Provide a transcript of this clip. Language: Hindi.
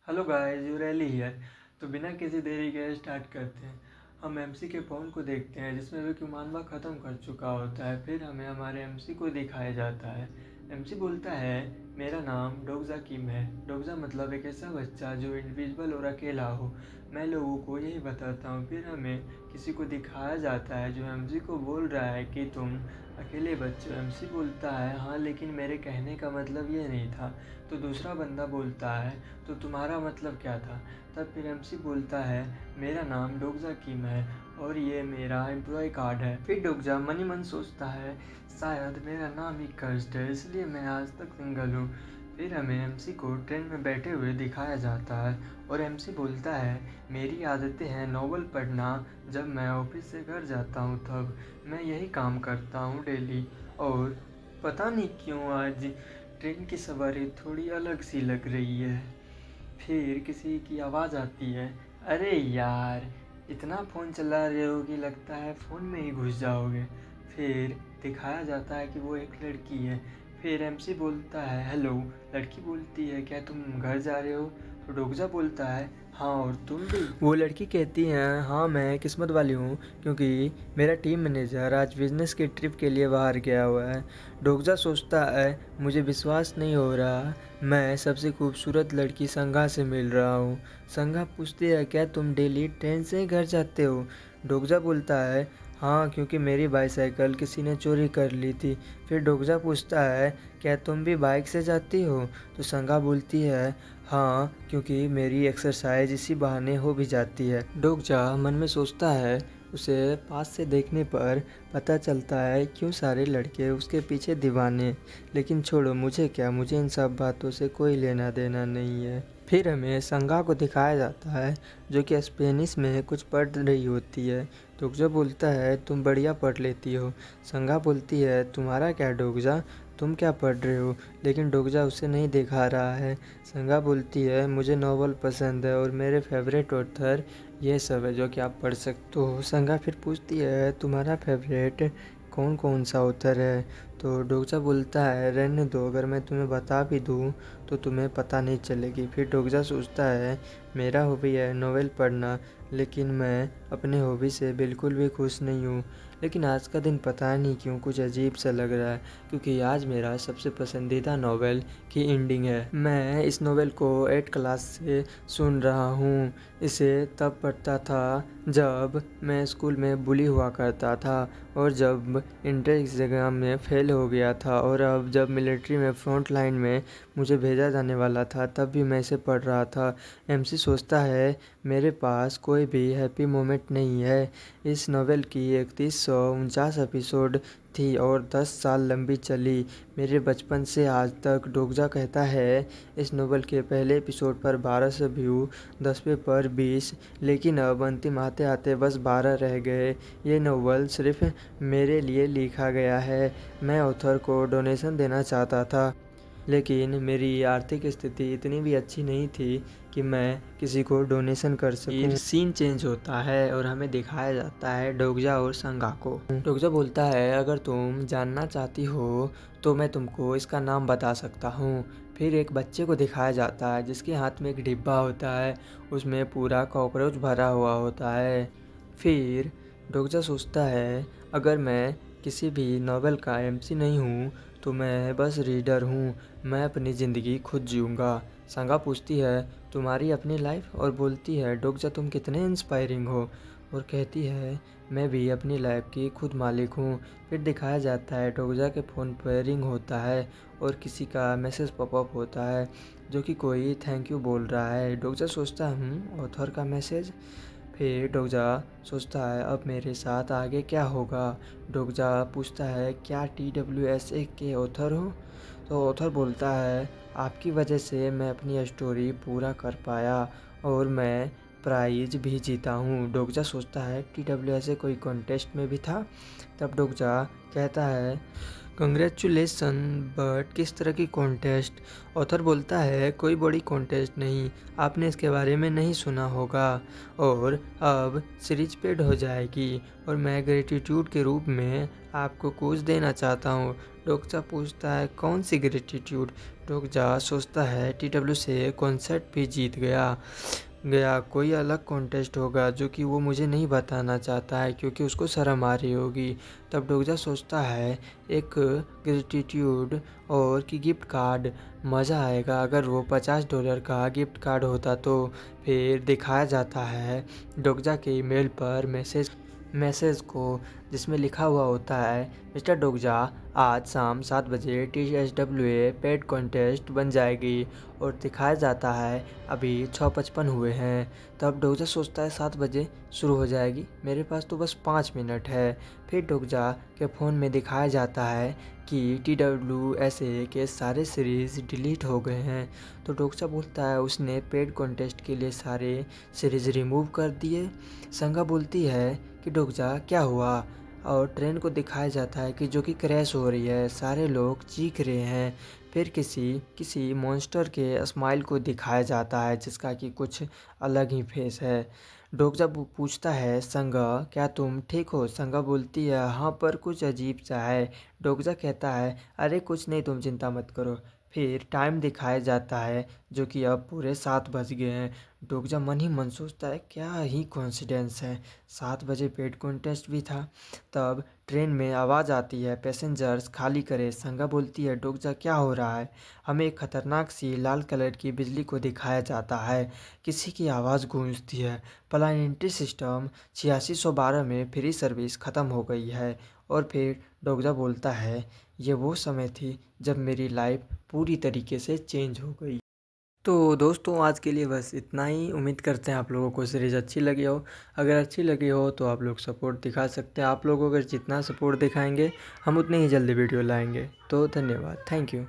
Hello guys, you rally here. तो बिना किसी देरी के स्टार्ट करते हैं। हम एमसी के फ़ोन को देखते हैं जिसमें वो क्यूमानवा ख़त्म कर चुका होता है। फिर हमें हमारे एमसी को दिखाया जाता है। एमसी बोलता है, मेरा नाम डोगजा किम है। डोगजा मतलब एक ऐसा बच्चा जो इंडिविजुअल और अकेला हो। मैं लोगों को यही बताता हूँ। फिर हमें किसी को दिखाया जाता है जो एमसी को बोल रहा है कि तुम अकेले बच्चे हो। एमसी बोलता है, हाँ लेकिन मेरे कहने का मतलब ये नहीं था। तो दूसरा बंदा बोलता है, तो तुम्हारा मतलब क्या था? तब फिर एमसी बोलता है, मेरा नाम डोगजा किम है और ये मेरा एम्प्लॉय कार्ड है। फिर डोगजा मन ही मन सोचता है, शायद मेरा नाम ही कर्स्ड है इसलिए मैं आज तक सिंगल हूँ। फिर हमें एमसी को ट्रेन में बैठे हुए दिखाया जाता है और एमसी बोलता है, मेरी आदतें हैं नॉवल पढ़ना। जब मैं ऑफिस से घर जाता हूँ तब मैं यही काम करता हूँ डेली। और पता नहीं क्यों आज ट्रेन की सवारी थोड़ी अलग सी लग रही है। फिर किसी की आवाज़ आती है, अरे यार इतना फ़ोन चला रहे हो कि लगता है फ़ोन में ही घुस जाओगे। फिर दिखाया जाता है कि वो एक लड़की है। फिर एमसी बोलता है, हेलो। लड़की बोलती है, क्या तुम घर जा रहे हो? तो डोगजा बोलता है, हाँ और तुम भी? वो लड़की कहती है, हाँ मैं किस्मत वाली हूँ क्योंकि मेरा टीम मैनेजर आज बिजनेस के ट्रिप के लिए बाहर गया हुआ है। डोगजा सोचता है, मुझे विश्वास नहीं हो रहा, मैं सबसे खूबसूरत लड़की संगा से मिल रहा हूँ। संगा पूछती है, क्या तुम डेली ट्रेन से ही घर जाते हो? डोगजा बोलता है, हाँ क्योंकि मेरी बाईसाइकिल किसी ने चोरी कर ली थी। फिर डोगजा पूछता है, क्या तुम भी बाइक से जाती हो? तो संगा बोलती है, हाँ क्योंकि मेरी एक्सरसाइज इसी बहाने हो भी जाती है। डोगजा मन में सोचता है, उसे पास से देखने पर पता चलता है क्यों सारे लड़के उसके पीछे दीवाने। लेकिन छोड़ो, मुझे क्या, मुझे इन सब बातों से कोई लेना देना नहीं है। फिर हमें संगा को दिखाया जाता है जो कि स्पेनिश में कुछ पढ़ रही होती है। डोगजा बोलता है, तुम बढ़िया पढ़ लेती हो। संगा बोलती है, तुम्हारा क्या डोगजा, तुम क्या पढ़ रहे हो? लेकिन डोगजा उसे नहीं दिखा रहा है। संगा बोलती है, मुझे नॉवल पसंद है और मेरे फेवरेट ऑथर ये सब है जो कि आप पढ़ सकते हो। संगा फिर पूछती है, तुम्हारा फेवरेट कौन कौन सा ऑथर है? तो डोगजा बोलता है, रहने दो, अगर मैं तुम्हें बता भी दूँ तो तुम्हें पता नहीं चलेगी। फिर डोगजा सोचता है, मेरा हॉबी है नॉवेल पढ़ना, लेकिन मैं अपने हॉबी से बिल्कुल भी खुश नहीं हूँ। लेकिन आज का दिन पता नहीं क्यों कुछ अजीब सा लग रहा है क्योंकि आज मेरा सबसे पसंदीदा नॉवेल की एंडिंग है। मैं इस नॉवेल को 8 क्लास से सुन रहा हूँ। इसे तब पढ़ता था जब मैं स्कूल में बुली हुआ करता था और जब इंटर एग्ज़ाम में फ़ेल हो गया था और अब जब मिलिट्री में फ्रंट लाइन में मुझे भेजा जाने वाला था तब भी मैं इसे पढ़ रहा था। एमसी सोचता है, मेरे पास कोई भी हैप्पी मोमेंट नहीं है। इस नॉवेल की 3149 एपिसोड थी और 10 साल लंबी चली, मेरे बचपन से आज तक। डोगजा कहता है, इस नॉवेल के पहले एपिसोड पर 1200 व्यू, 10वें पर 20, लेकिन अब अंतिम आते आते बस 12 रह गए। ये नॉवेल सिर्फ मेरे लिए लिखा गया है। मैं ऑथर को डोनेशन देना चाहता था लेकिन मेरी आर्थिक स्थिति इतनी भी अच्छी नहीं थी कि मैं किसी को डोनेशन कर सकूं। फिर सीन चेंज होता है और हमें दिखाया जाता है डोगजा और संगा को। डोगजा बोलता है, अगर तुम जानना चाहती हो तो मैं तुमको इसका नाम बता सकता हूँ। फिर एक बच्चे को दिखाया जाता है जिसके हाथ में एक डिब्बा होता है, उसमें पूरा कॉकरोच भरा हुआ होता है। फिर डोगजा सोचता है, अगर मैं किसी भी नॉवेल का एमसी नहीं हूँ तो मैं बस रीडर हूँ, मैं अपनी ज़िंदगी खुद जीऊँगा। संगा पूछती है, तुम्हारी अपनी लाइफ? और बोलती है, डोगजा तुम कितने इंस्पायरिंग हो। और कहती है, मैं भी अपनी लाइफ की खुद मालिक हूँ। फिर दिखाया जाता है डोगजा के फ़ोन पर रिंग होता है और किसी का मैसेज पॉपअप होता है जो कि कोई थैंक यू बोल रहा है। डोगजा सोचता है, ऑथर का मैसेज। फिर डोगजा सोचता है, अब मेरे साथ आगे क्या होगा। डोगजा पूछता है, क्या TWSA के ऑथर हो? तो ऑथर बोलता है, आपकी वजह से मैं अपनी स्टोरी पूरा कर पाया और मैं प्राइज़ भी जीता हूँ। डोगजा सोचता है, TWSA कोई कॉन्टेस्ट में भी था? तब डोगजा कहता है, कंग्रेचुलेसन बट किस तरह की कॉन्टेस्ट। ऑथर बोलता है कोई बड़ी कॉन्टेस्ट नहीं, आपने इसके बारे में नहीं सुना होगा और अब सीरीज पेड हो जाएगी और मैं ग्रेटिट्यूड के रूप में आपको कुछ देना चाहता हूँ। डोकजा पूछता है कौन सी ग्रेटिट्यूड। डोकजा सोचता है TW से कॉन्सर्ट भी जीत गया कोई अलग कॉन्टेस्ट होगा जो कि वो मुझे नहीं बताना चाहता है क्योंकि उसको शर्म आ रही होगी। तब डोगजा सोचता है एक ग्रेटिट्यूड और कि गिफ्ट कार्ड, मज़ा आएगा अगर वो $50 का गिफ्ट कार्ड होता तो। फिर दिखाया जाता है डोगजा के ईमेल पर मैसेज को जिसमें लिखा हुआ होता है मिस्टर डोगजा आज शाम 7 बजे TSWA पेड कॉन्टेस्ट बन जाएगी और दिखाया जाता है अभी 6:55 हुए हैं। तब डोगजा सोचता है 7 बजे शुरू हो जाएगी, मेरे पास तो बस 5 मिनट है। फिर डोगजा के फ़ोन में दिखाया जाता है कि TWSA के सारे सीरीज़ डिलीट हो गए हैं। तो डोगजा बोलता है उसने पेड कॉन्टेस्ट के लिए सारे सीरीज़ रिमूव कर दिए। संगा बोलती है कि डोगजा क्या हुआ और ट्रेन को दिखाया जाता है कि जो कि क्रैश हो रही है, सारे लोग चीख रहे हैं। फिर किसी मॉन्स्टर के स्माइल को दिखाया जाता है जिसका कि कुछ अलग ही फेस है। डोगजा पूछता है संगा क्या तुम ठीक हो। संगा बोलती है हाँ पर कुछ अजीब सा है। डोगजा कहता है अरे कुछ नहीं, तुम चिंता मत करो। फिर टाइम दिखाया जाता है जो कि अब पूरे 7 बज गए हैं। डोगजा मन ही मन सोचता है क्या ही कोइंसिडेंस है, 7 बजे पेड कॉन्टेस्ट भी था। तब ट्रेन में आवाज़ आती है पैसेंजर्स खाली करे। संगा बोलती है डोगजा क्या हो रहा है। हमें एक खतरनाक सी लाल कलर की बिजली को दिखाया जाता है, किसी की आवाज़ गूंजती है प्लानिटरी सिस्टम 8612 में फ्री सर्विस ख़त्म हो गई है। और फिर डोगजा बोलता है ये वो समय थी जब मेरी लाइफ पूरी तरीके से चेंज हो गई। तो दोस्तों आज के लिए बस इतना ही। उम्मीद करते हैं आप लोगों को सीरीज़ अच्छी लगी हो। अगर अच्छी लगी हो तो आप लोग सपोर्ट दिखा सकते हैं। आप लोग अगर जितना सपोर्ट दिखाएंगे हम उतनी ही जल्दी वीडियो लाएंगे। तो धन्यवाद, थैंक यू।